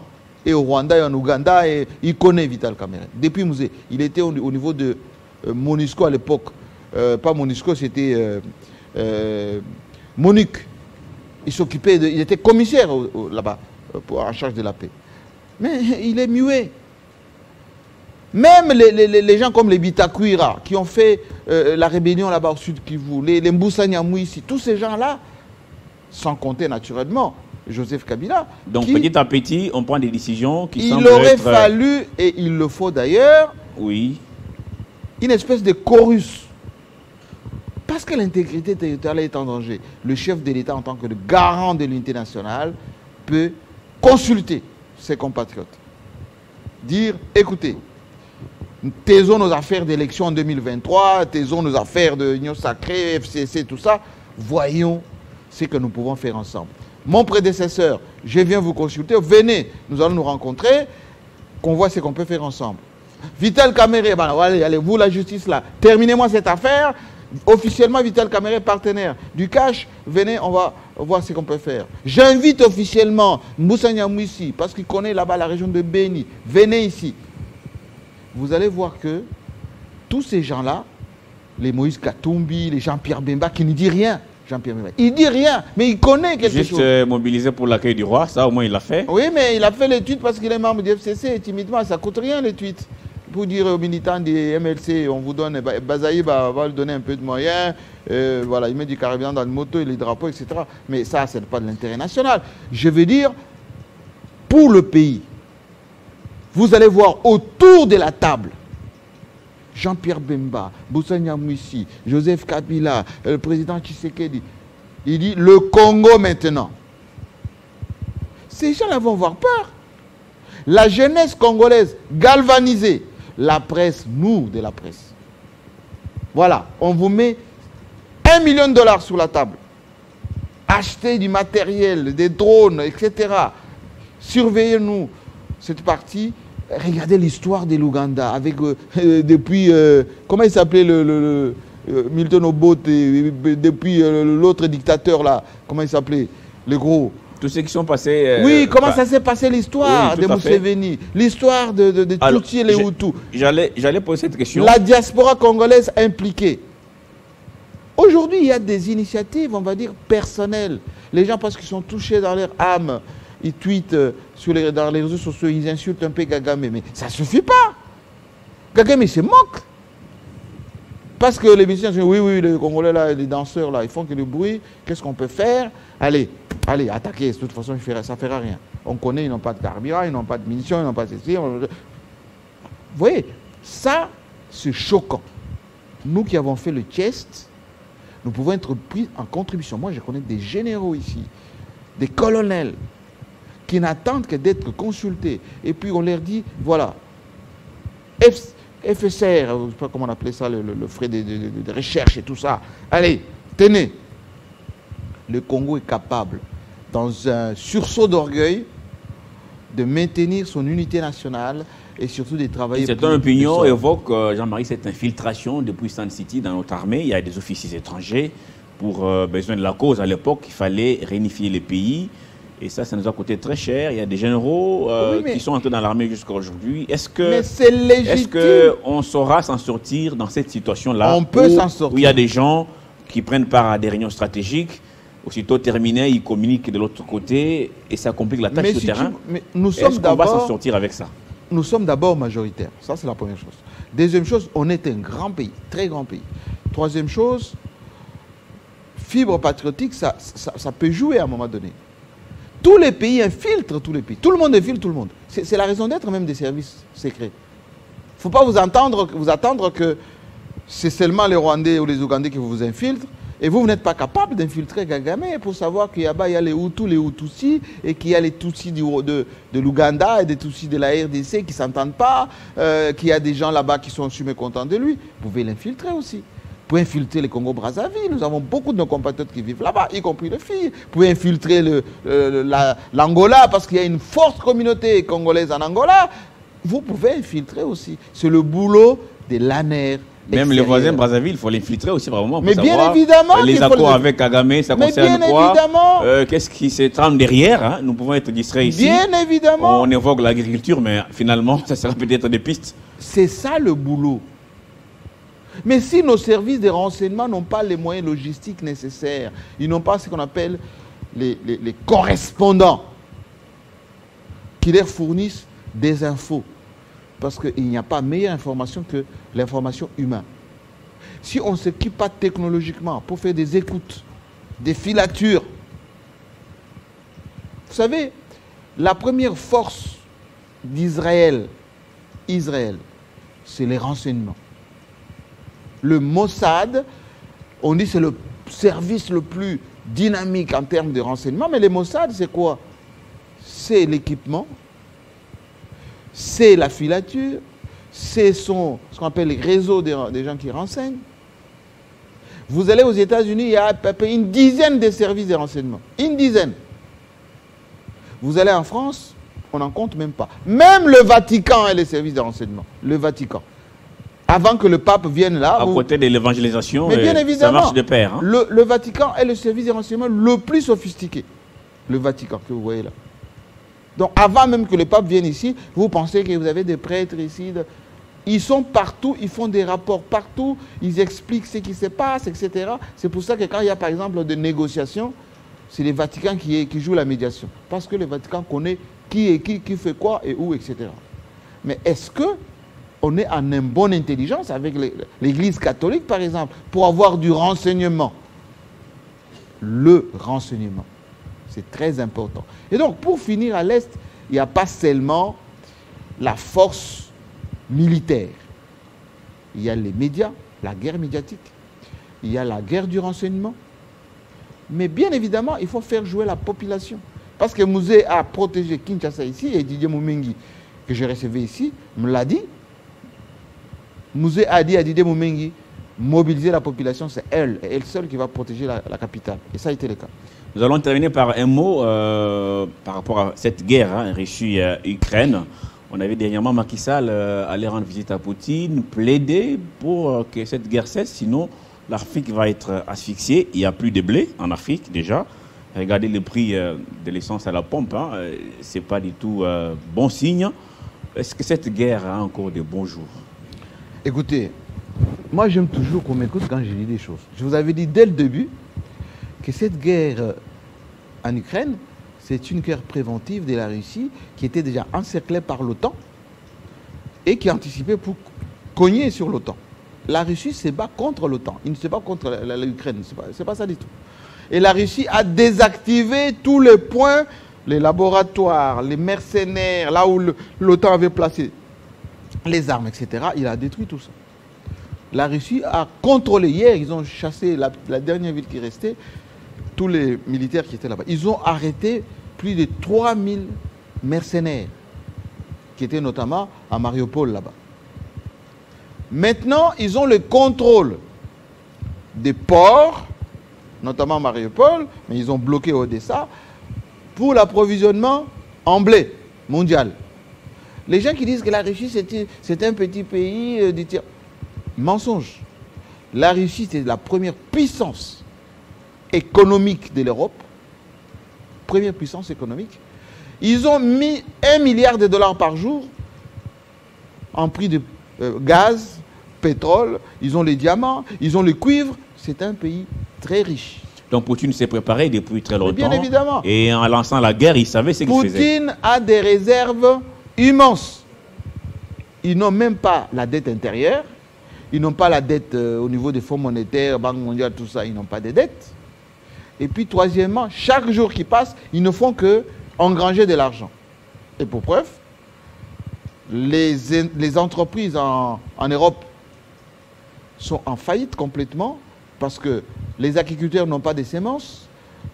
Et au Rwanda et en Ouganda, et il connaît Vital Caméré. Depuis Mouzé, il était au niveau de MONUSCO à l'époque. Pas MONUSCO, c'était MONUC. Il était commissaire là-bas, en charge de la paix. Mais il est muet. Même les gens comme les Bitakwira, qui ont fait la rébellion là-bas au sud Kivu, les Mboussanyamou ici, tous ces gens-là, sans compter naturellement Joseph Kabila. Donc petit à petit, on prend des décisions qui semblent Il aurait être... fallu, et il le faut d'ailleurs, oui. une espèce de chorus. Parce que l'intégrité territoriale est en danger. Le chef de l'État, en tant que le garant de l'unité nationale, peut consulter ses compatriotes. Dire, écoutez, taisons nos affaires d'élection en 2023, taisons nos affaires de Union sacrée, FCC, tout ça. Voyons ce que nous pouvons faire ensemble. Mon prédécesseur, je viens vous consulter, venez, nous allons nous rencontrer, qu'on voit ce qu'on peut faire ensemble. Vital Caméré, ben, allez, vous la justice là, terminez-moi cette affaire. Officiellement, Vital Caméré, partenaire du cash, venez, on va voir ce qu'on peut faire. J'invite officiellement Moussa Niamou ici, parce qu'il connaît là-bas la région de Béni. Venez ici. Vous allez voir que tous ces gens-là, les Moïse Katumbi, les Jean-Pierre Bemba, qui ne dit rien. Jean-Pierre Bemba, il ne dit rien, mais il connaît quelque chose. Juste mobilisé pour l'accueil du roi, ça au moins il l'a fait. Oui, mais il a fait l'étude parce qu'il est membre du FCC, timidement, ça ne coûte rien l'étude. Pour dire aux militants des MLC, on vous donne, Bazaï va lui donner un peu de moyens, voilà, il met du carburant dans le moto et les drapeaux, etc. Mais ça, ce n'est pas de l'intérêt national. Je veux dire, pour le pays, vous allez voir autour de la table, Jean-Pierre Bemba, Moussa Niamouissi, Joseph Kabila, le président Tshisekedi, il dit le Congo maintenant. Ces gens-là vont avoir peur. La jeunesse congolaise galvanisée. La presse, nous, de la presse. Voilà, on vous met $1 million sur la table. Achetez du matériel, des drones, etc. Surveillez-nous. Cette partie, regardez l'histoire de l'Ouganda, avec depuis, comment il s'appelait Milton Obote, depuis l'autre dictateur là, comment il s'appelait, le gros. Tous ceux qui sont passés... oui, comment ça s'est passé l'histoire de Museveni, l'histoire de Tutsi et les Hutus. J'allais poser cette question. La diaspora congolaise impliquée. Aujourd'hui, il y a des initiatives, on va dire, personnelles. Les gens, parce qu'ils sont touchés dans leur âme, ils tweetent dans les réseaux sociaux, ils insultent un peu Kagame. Mais ça ne suffit pas. Kagame, il se moque. parce que les musiciens disent, oui, oui, les Congolais, là, les danseurs, là, ils font que du bruit, qu'est-ce qu'on peut faire? Allez, allez, attaquez, de toute façon, ça ne fera rien. On connaît, ils n'ont pas de carburant, ils n'ont pas de munitions, ils n'ont pas de ceci. Vous voyez, ça, c'est choquant. Nous qui avons fait le test, nous pouvons être pris en contribution. Moi, je connais des généraux ici, des colonels, qui n'attendent que d'être consultés. Et puis, on leur dit, voilà, FSR, je ne sais pas comment on appelait ça, le frais de recherche et tout ça. Allez, tenez. Le Congo est capable, dans un sursaut d'orgueil, de maintenir son unité nationale et surtout de travailler. Cette opinion évoque, Jean-Marie, cette infiltration depuis Sun City dans notre armée. Il y a des officiers étrangers pour besoin de la cause. À l'époque, il fallait réunifier les pays. Et ça nous a coûté très cher. Il y a des généraux qui sont entrés dans l'armée jusqu'à aujourd'hui. Est-ce qu'on saura s'en sortir dans cette situation-là? On peut s'en sortir. Où il y a des gens qui prennent part à des réunions stratégiques. Aussitôt terminé, ils communiquent de l'autre côté et ça complique la tâche sur le terrain. Est-ce qu'on va s'en sortir avec ça? Nous sommes d'abord majoritaires. Ça, c'est la première chose. Deuxième chose, on est un grand pays, très grand pays. Troisième chose, fibre patriotique, ça peut jouer à un moment donné. Tous les pays infiltrent tous les pays. Tout le monde infiltre tout le monde. C'est la raison d'être même des services secrets. Il ne faut pas vous attendre que c'est seulement les Rwandais ou les Ougandais qui vous infiltrent. Et vous n'êtes pas capable d'infiltrer Kagame pour savoir qu'il y a les Hutus, les Hutussis, et qu'il y a les Tutsis de l'Ouganda et des Tutsis de la RDC qui ne s'entendent pas, qu'il y a des gens là-bas qui sont mécontents de lui. Vous pouvez l'infiltrer aussi. Vous pouvez infiltrer les Congo-Brazzaville. Nous avons beaucoup de nos compatriotes qui vivent là-bas, y compris les filles. Vous pouvez infiltrer l'Angola parce qu'il y a une forte communauté congolaise en Angola. Vous pouvez infiltrer aussi. C'est le boulot de l'ANER. Même les voisins Brazzaville, il faut l'infiltrer aussi vraiment. Mais bien évidemment. Les accords avec Kagame, ça concerne quoi? Qu'est-ce qui se trame derrière, hein? Nous pouvons être distraits ici. Bien évidemment. On évoque l'agriculture, mais finalement, ça sera peut-être des pistes. C'est ça le boulot. Mais si nos services de renseignement n'ont pas les moyens logistiques nécessaires, ils n'ont pas ce qu'on appelle les correspondants qui leur fournissent des infos. Parce qu'il n'y a pas meilleure information que l'information humaine. Si on ne s'équipe pas technologiquement pour faire des écoutes, des filatures, vous savez, la première force d'Israël, c'est les renseignements. Le Mossad, on dit c'est le service le plus dynamique en termes de renseignement, mais le Mossad, c'est quoi? C'est l'équipement, c'est la filature, c'est ce qu'on appelle les réseaux des gens qui renseignent. Vous allez aux États-Unis, il y a à peu près une dizaine de services de renseignement. Une dizaine. Vous allez en France, on n'en compte même pas. Même le Vatican a les services de renseignement. Le Vatican. Avant que le pape vienne là... À côté de l'évangélisation, ça marche de pair. Hein? Le Vatican est le service de renseignement le plus sophistiqué. Le Vatican que vous voyez là. Donc avant même que le pape vienne ici, vous pensez que vous avez des prêtres ici. Ils sont partout, ils font des rapports partout, ils expliquent ce qui se passe, etc. C'est pour ça que quand il y a par exemple des négociations, c'est le Vatican qui joue la médiation. Parce que le Vatican connaît qui fait quoi et où, etc. Mais est-ce qu'on est en une bonne intelligence avec l'Église catholique, par exemple, pour avoir du renseignement? Le renseignement, c'est très important. Et donc, pour finir, à l'Est, il n'y a pas seulement la force militaire. Il y a les médias, la guerre médiatique, il y a la guerre du renseignement. Mais bien évidemment, il faut faire jouer la population. Parce que Mouzé a protégé Kinshasa ici, et Didier Moumengi, que j'ai recevé ici, me l'a dit. Mouzé a dit à Didier Moumengi, mobiliser la population, c'est elle seule qui va protéger la capitale. Et ça a été le cas. Nous allons terminer par un mot par rapport à cette guerre Russie-Ukraine. On avait dernièrement Macky Sall aller rendre visite à Poutine, plaider pour que cette guerre cesse, sinon l'Afrique va être asphyxiée. Il n'y a plus de blé en Afrique déjà. Regardez le prix de l'essence à la pompe, hein. Ce n'est pas du tout bon signe. Est-ce que cette guerre a encore de bons jours? Écoutez, moi j'aime toujours qu'on m'écoute quand je dis des choses. Je vous avais dit dès le début que cette guerre en Ukraine, c'est une guerre préventive de la Russie qui était déjà encerclée par l'OTAN et qui anticipait pour cogner sur l'OTAN. la Russie se bat contre l'OTAN. Il ne se bat contre l'Ukraine. Ce n'est pas ça du tout. Et la Russie a désactivé tous les points, les laboratoires, les mercenaires, là où l'OTAN avait placé les armes, etc. Il a détruit tout ça. La Russie a contrôlé. Hier, ils ont chassé la dernière ville qui restait, tous les militaires qui étaient là-bas. Ils ont arrêté plus de 3000 mercenaires qui étaient notamment à Mariupol là-bas. Maintenant, ils ont le contrôle des ports, notamment Mariupol, mais ils ont bloqué Odessa, pour l'approvisionnement en blé mondial. Les gens qui disent que la Russie, c'est un petit pays, mensonge. La Russie, c'est la première puissance économique de l'Europe. Première puissance économique. Ils ont mis 1 milliard de dollars par jour en prix de gaz, pétrole, ils ont les diamants, ils ont le cuivre. C'est un pays très riche. Donc Poutine s'est préparé depuis très longtemps. Bien évidemment. Et en lançant la guerre, il savait ce qu'il faisait. Poutine a des réserves immenses. Ils n'ont même pas la dette intérieure. Ils n'ont pas la dette au niveau des fonds monétaires, Banque mondiale, tout ça. Ils n'ont pas de dette. Et puis troisièmement, chaque jour qui passe, ils ne font que engranger de l'argent. Et pour preuve, les entreprises en Europe sont en faillite complètement parce que les agriculteurs n'ont pas de semences,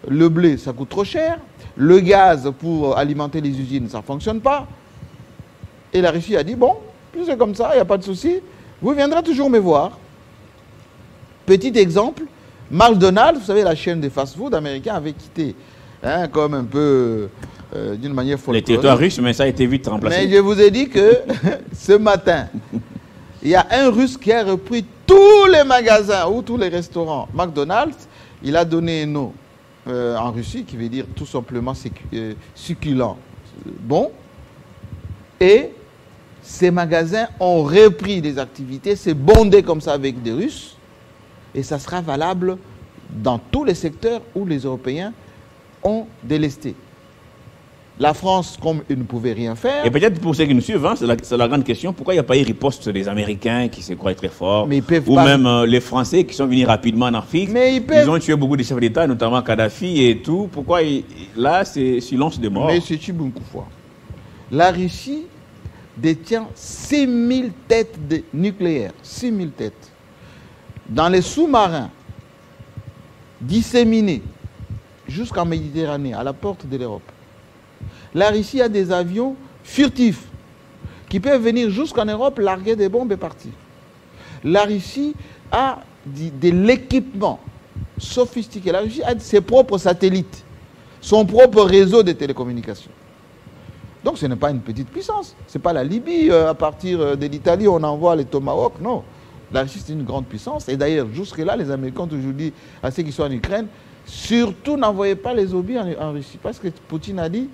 le blé ça coûte trop cher, le gaz pour alimenter les usines ça ne fonctionne pas. Et la Russie a dit bon, plus c'est comme ça, il n'y a pas de souci, vous viendrez toujours me voir. Petit exemple, McDonald's, vous savez la chaîne des fast-food américains avait quitté, hein, comme un peu d'une manière folklorique. Les territoires russes, mais ça a été vite remplacé. Mais je vous ai dit que ce matin, il y a un Russe qui a repris tous les magasins ou tous les restaurants McDonald's. Il a donné un nom en Russie qui veut dire tout simplement succulent, bon. Et ces magasins ont repris des activités, c'est bondé comme ça avec des Russes. Et ça sera valable dans tous les secteurs où les Européens ont délesté. La France, comme ils ne pouvaient rien faire... Et peut-être pour ceux qui nous suivent, hein, c'est la grande question, pourquoi il n'y a pas eu riposte des Américains qui se croient très forts, mais ils peuvent ou pas... même les Français qui sont venus rapidement en Afrique, mais ils ont tué beaucoup de chefs d'État, notamment Kadhafi et tout. Pourquoi là, c'est silence de mort? Mais c'est Chibunkoufoua. La Russie détient 6000 têtes nucléaires, 6000 têtes. Dans les sous-marins, disséminés jusqu'en Méditerranée, à la porte de l'Europe. La Russie a des avions furtifs qui peuvent venir jusqu'en Europe, larguer des bombes et partir. La Russie a de l'équipement sophistiqué. La Russie a ses propres satellites, son propre réseau de télécommunications. Donc ce n'est pas une petite puissance. Ce n'est pas la Libye, à partir de l'Italie, on envoie les Tomahawks. Non, la Russie c'est une grande puissance. Et d'ailleurs, jusque-là, les Américains ont toujours dit à ceux qui sont en Ukraine, surtout n'envoyez pas les obus en Russie. Parce que Poutine a dit,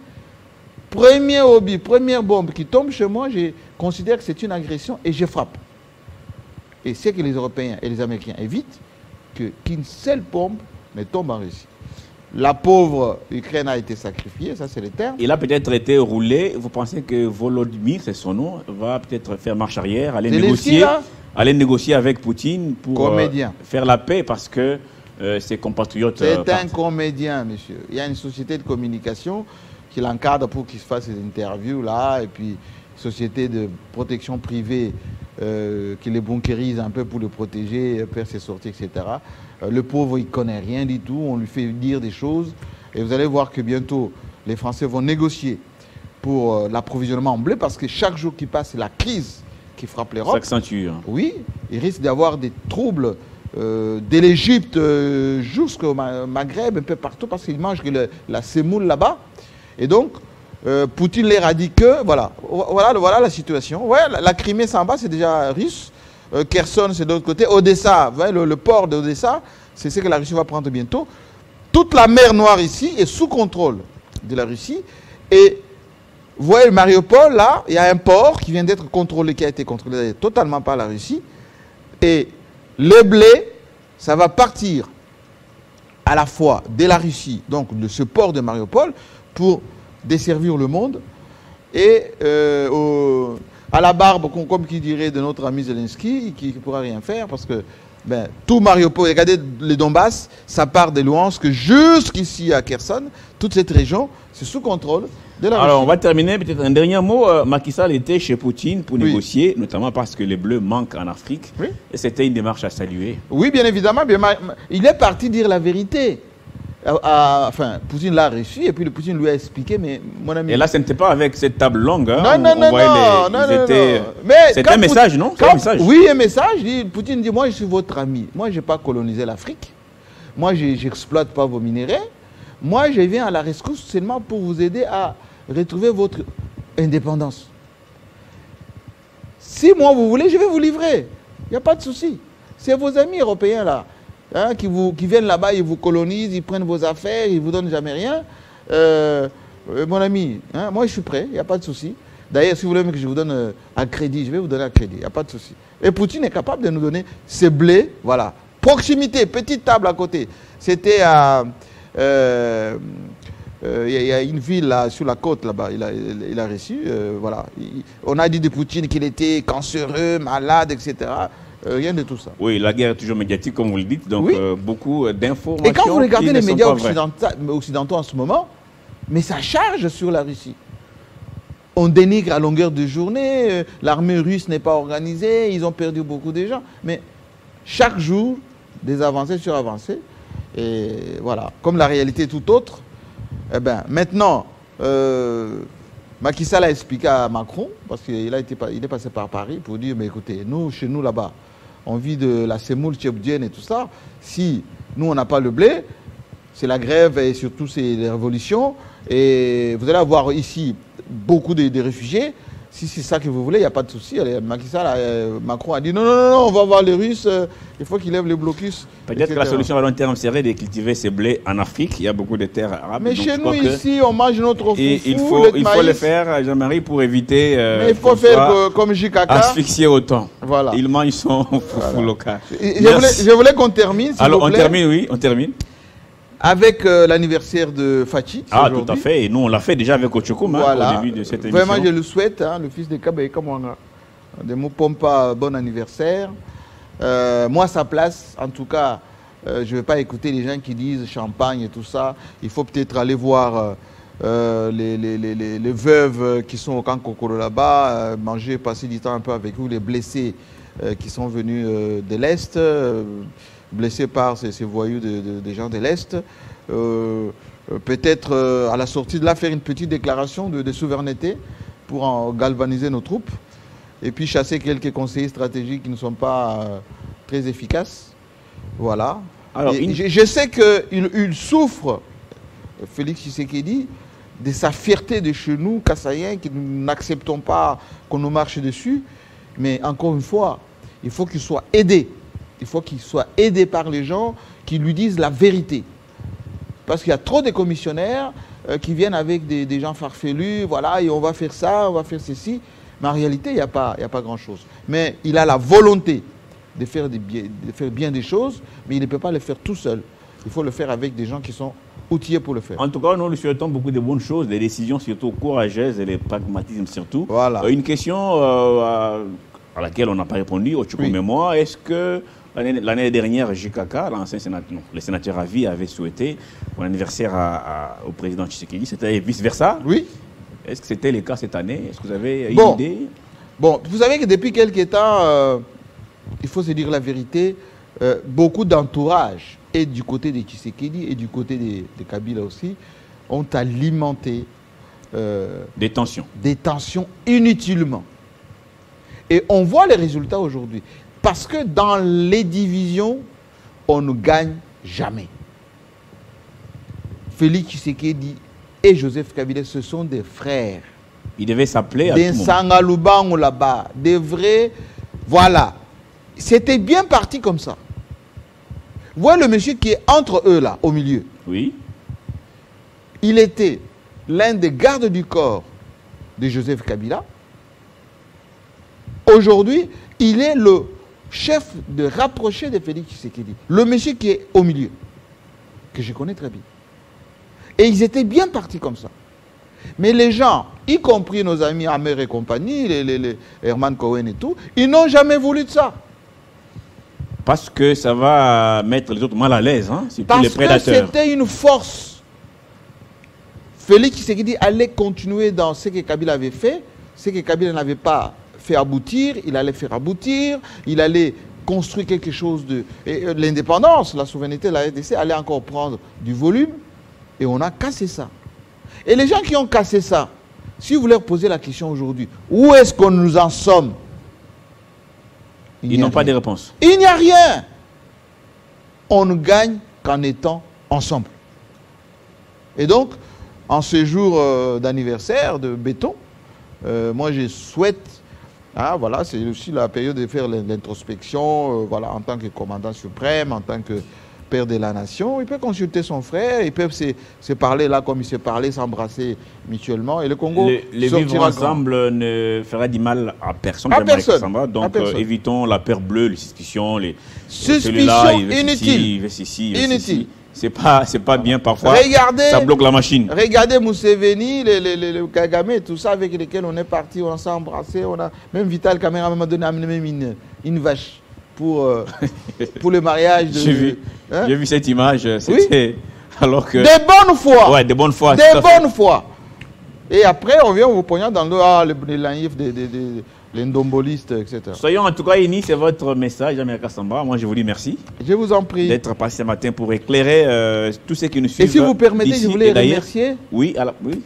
premier obus, première bombe qui tombe chez moi, je considère que c'est une agression et je frappe. Et c'est que les Européens et les Américains évitent qu'une seule bombe ne tombe en Russie. La pauvre Ukraine a été sacrifiée, ça c'est le terme. Il a peut-être été roulé. Vous pensez que Volodymyr, c'est son nom, va peut-être faire marche arrière, aller négocier avec Poutine pour faire la paix parce que ses compatriotes... C'est un comédien, monsieur. Il y a une société de communication qui l'encadre pour qu'il se fasse des interviews là, et puis société de protection privée qui les bunkérise un peu pour le protéger, faire ses sorties, etc. Le pauvre, il ne connaît rien du tout, on lui fait dire des choses, et vous allez voir que bientôt, les Français vont négocier pour l'approvisionnement en blé, parce que chaque jour qui passe, c'est la crise qui frappe l'Europe. Ça accentue. Hein. Oui, il risque d'avoir des troubles de l'Égypte jusqu'au Maghreb, un peu partout, parce qu'ils mangent la semoule là-bas. Et donc, Poutine leur a dit que, voilà la situation. Ouais, la Crimée, c'est en bas, c'est déjà russe. Kherson, c'est de l'autre côté. Odessa, le port d'Odessa, c'est ce que la Russie va prendre bientôt. Toute la mer Noire ici est sous contrôle de la Russie. Et vous voyez, Mariupol, là, il y a un port qui vient d'être contrôlé, qui a été contrôlé totalement par la Russie. Et le blé, ça va partir à la fois de la Russie, donc de ce port de Mariupol, pour desservir le monde, et à la barbe, comme qui dirait de notre ami Zelensky, qui ne pourra rien faire parce que tout Mariupol, regardez les Donbass, ça part de Luhansk jusqu'ici à Kherson, toute cette région, c'est sous contrôle de la Russie. Alors on va terminer, peut-être un dernier mot. Macky Sall était chez Poutine pour négocier, notamment parce que les Bleus manquent en Afrique. Oui. Et c'était une démarche à saluer. Oui, bien évidemment. Il est parti dire la vérité. Enfin, Poutine l'a reçu et puis le Poutine lui a expliqué, mais mon ami... Et là, ce n'était pas avec cette table longue. Hein, non. C'était un message, non? Oui, un message. Poutine dit, moi, je suis votre ami. Moi, je n'ai pas colonisé l'Afrique. Moi, je n'exploite pas vos minéraux. Moi, je viens à la rescousse seulement pour vous aider à retrouver votre indépendance. Si moi, vous voulez, je vais vous livrer. Il n'y a pas de souci. C'est vos amis européens, là. Hein, qui viennent là-bas, ils vous colonisent, ils prennent vos affaires, ils ne vous donnent jamais rien. Mon ami, hein, moi je suis prêt, il n'y a pas de souci. D'ailleurs, si vous voulez que je vous donne un crédit, je vais vous donner un crédit, il n'y a pas de souci. Et Poutine est capable de nous donner ces blés, voilà. Proximité, petite table à côté. C'était à... il y a une ville là, sur la côte là-bas, il a reçu, voilà. On a dit de Poutine qu'il était cancéreux, malade, etc. Rien de tout ça. Oui, la guerre est toujours médiatique, comme vous le dites, donc oui. Beaucoup d'informations. Et quand vous regardez les médias occidentaux en ce moment, mais ça charge sur la Russie. On dénigre à longueur de journée, l'armée russe n'est pas organisée, ils ont perdu beaucoup de gens. Mais chaque jour, des avancées sur avancées. Et voilà, comme la réalité est tout autre, eh ben, maintenant, Macky Sall a expliqué à Macron, parce qu'il est passé par Paris, pour dire, mais écoutez, nous, chez nous là-bas, on vit de la semoule tchéoudienne et tout ça. Si nous, on n'a pas le blé, c'est la grève et surtout c'est les révolutions. Et vous allez avoir ici beaucoup de réfugiés. Si c'est ça que vous voulez, il n'y a pas de souci. Macron a dit non, on va voir les Russes, il faut qu'ils lèvent les blocus. Peut-être que la solution à long terme serait de cultiver ces blés en Afrique. Il y a beaucoup de terres arabes. Mais chez nous, ici, on mange notre foufou, il faut le faire, Jean-Marie, pour éviter. Mais il faut faire comme JKK. Asphyxier autant. Voilà. Il mange son foufou local. Je voulais qu'on termine. Alors, on termine, oui, on termine. Avec l'anniversaire de Fachi. Ah, tout à fait. Et nous, on l'a fait déjà avec Ochokoum voilà. Au début de cette émission. Vraiment, je le souhaite, hein, le fils de Kabé, comme on a des mots pompa, bon anniversaire. Moi, sa place, en tout cas, je ne vais pas écouter les gens qui disent champagne et tout ça. Il faut peut-être aller voir les veuves qui sont au camp Kokoro là-bas, manger, passer du temps un peu avec vous, les blessés qui sont venus de l'Est. Blessés par ces voyous des gens de l'Est, peut-être à la sortie de là faire une petite déclaration de souveraineté pour galvaniser nos troupes et puis chasser quelques conseillers stratégiques qui ne sont pas très efficaces. Voilà. Alors, je sais qu'il souffre, Félix Tshisekedi, de sa fierté de chez nous, Kassaïens, que nous n'acceptons pas qu'on nous marche dessus, mais encore une fois, il faut qu'il soit aidé. Il faut qu'il soit aidé par les gens qui lui disent la vérité. Parce qu'il y a trop de commissionnaires qui viennent avec des gens farfelus, voilà, et on va faire ça, on va faire ceci. Mais en réalité, il n'y a pas grand-chose. Mais il a la volonté de faire bien des choses, mais il ne peut pas le faire tout seul. Il faut le faire avec des gens qui sont outillés pour le faire. En tout cas, nous lui souhaitons beaucoup de bonnes choses, des décisions surtout courageuses et des pragmatismes surtout. Voilà. Une question à laquelle on n'a pas répondu, Ochokoum et moi, est-ce que l'année dernière, JKK, le sénateur à vie, avait souhaité pour l'anniversaire au président Tshisekedi, c'était vice-versa? Oui. Est-ce que c'était le cas cette année? Est-ce que vous avez une idée? Bon, vous savez que depuis quelques temps, il faut se dire la vérité, beaucoup d'entourage, et du côté de Tshisekedi et du côté de Kabila aussi, ont alimenté des tensions inutilement. Et on voit les résultats aujourd'hui. Parce que dans les divisions, on ne gagne jamais. Félix Tshisekedi et Joseph Kabila, ce sont des frères. Ils devaient s'appeler à des Sangalubango là-bas, des vrais... Voilà. C'était bien parti comme ça. Vous voyez le monsieur qui est entre eux là, au milieu. Oui. Il était l'un des gardes du corps de Joseph Kabila. Aujourd'hui, il est le chef de rapproché de Félix Tshisekedi. Le monsieur qui est au milieu, que je connais très bien. Et ils étaient bien partis comme ça. Mais les gens, y compris nos amis Amer et compagnie, les Herman Cohen et tout, ils n'ont jamais voulu de ça. Parce que ça va mettre les autres mal à l'aise, hein, surtout les prédateurs. Parce que c'était une force. Félix Tshisekedi allait continuer dans ce que Kabila avait fait, ce que Kabila n'avait pas fait aboutir, il allait faire aboutir, il allait construire quelque chose de... L'indépendance, la souveraineté de la RDC allait encore prendre du volume, et on a cassé ça. Et les gens qui ont cassé ça, si vous leur posez la question aujourd'hui, où est-ce qu'on nous en sommes? Ils n'ont pas de réponse. Il n'y a rien. On ne gagne qu'en étant ensemble. Et donc, en ce jour d'anniversaire de Béton, moi je souhaite, voilà, c'est aussi la période de faire l'introspection, voilà, en tant que commandant suprême, en tant que père de la nation, il peut consulter son frère, ils peuvent se parler là comme ils se parlaient, s'embrasser mutuellement. Et le Congo les vivre ensemble ne fera du mal à personne. À personne. Donc évitons la peur bleue, les suspicions, suspicions inutiles. Inutiles. C'est pas bien parfois. Regardez, ça bloque la machine. Regardez Museveni, le Kagame, tout ça avec lesquels on est parti, on s'est embrassé, on a même Vital Caméra m'a donné même une vache pour le mariage. J'ai vu cette image. C'était alors que de bonne foi. Ouais, de bonne foi. De bonne foi. Et après, on vient vous poignant dans les naïfs les ndombolistes, etc. Soyons en tout cas unis, c'est votre message, Amir Kassamba. Moi, je vous dis merci. Je vous en prie. D'être passé ce matin pour éclairer tous ceux qui nous suivent. Et si vous permettez, je voulais remercier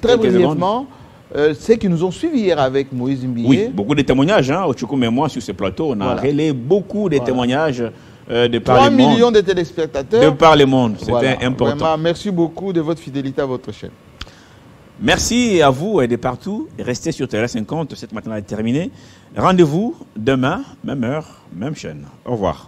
très brièvement ceux qui nous ont suivis hier avec Moïse Mbié. Oui, beaucoup de témoignages. Au Tchoukoum et moi, sur ce plateau, on a relayé beaucoup de témoignages de par le monde. 3 millions de téléspectateurs. De par le monde, c'était important. Vraiment, merci beaucoup de votre fidélité à votre chaîne. Merci à vous et de partout. Restez sur Télé 50, cette matinale est terminée. Rendez-vous demain, même heure, même chaîne. Au revoir.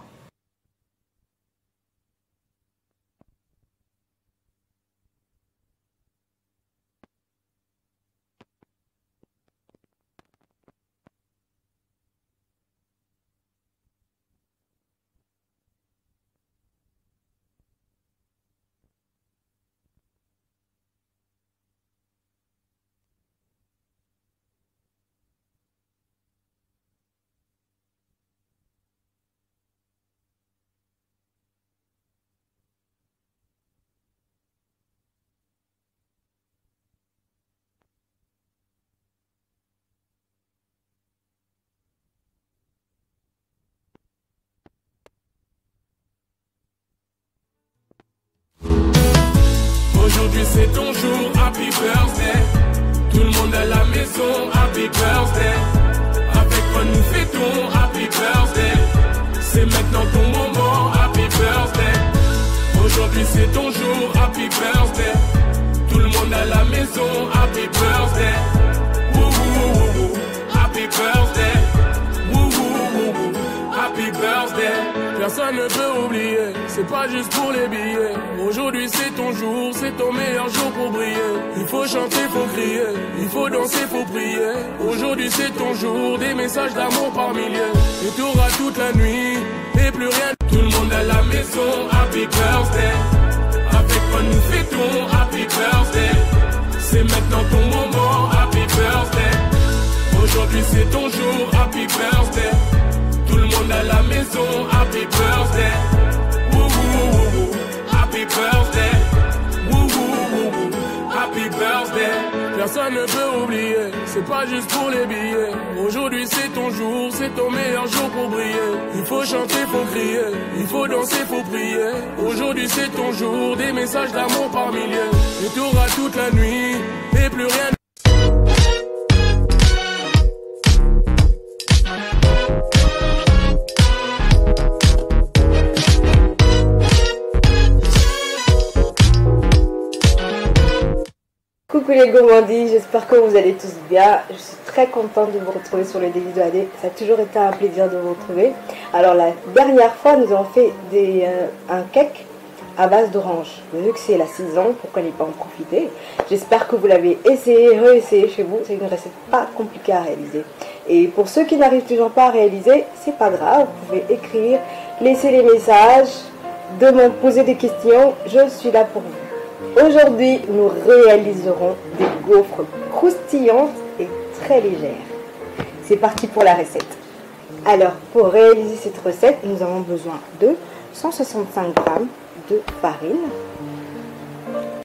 Aujourd'hui c'est ton jour, happy birthday. Tout le monde à la maison, happy birthday. Avec toi nous fêtons, happy birthday. C'est maintenant ton moment, happy birthday. Aujourd'hui c'est ton jour, happy birthday. Tout le monde à la maison, happy birthday. Wouhou, happy birthday. Wouhou, happy birthday. Personne ne peut oublier, c'est pas juste pour les billets. Aujourd'hui c'est ton jour, c'est ton meilleur jour pour briller. Il faut chanter, faut crier, il faut danser, faut prier. Aujourd'hui c'est ton jour, des messages d'amour par milliers. Et t'auras toute la nuit, et plus rien. Tout le monde à la maison, happy birthday. Avec toi nous fêtons, happy birthday. C'est maintenant ton moment, happy birthday. Aujourd'hui c'est ton jour, happy birthday. Tout le monde à la maison, happy birthday. Wouhou, happy birthday. Wouhou, happy birthday. Personne ne peut oublier, c'est pas juste pour les billets. Aujourd'hui c'est ton jour, c'est ton meilleur jour pour briller. Il faut chanter, faut crier, il faut danser, faut prier. Aujourd'hui c'est ton jour, des messages d'amour par milliers. Et t'auras toute la nuit, et plus rien. Coucou les gourmandises, j'espère que vous allez tous bien. Je suis très contente de vous retrouver sur le délit de l'année. Ça a toujours été un plaisir de vous retrouver. Alors la dernière fois, nous avons fait un cake à base d'orange. Vu que c'est la saison, pourquoi ne pas en profiter? J'espère que vous l'avez essayé, réessayé chez vous. C'est une recette pas compliquée à réaliser. Et pour ceux qui n'arrivent toujours pas à réaliser, c'est pas grave. Vous pouvez écrire, laisser les messages, poser des questions. Je suis là pour vous. Aujourd'hui, nous réaliserons des gaufres croustillantes et très légères. C'est parti pour la recette. Alors, pour réaliser cette recette, nous avons besoin de 165 g de farine,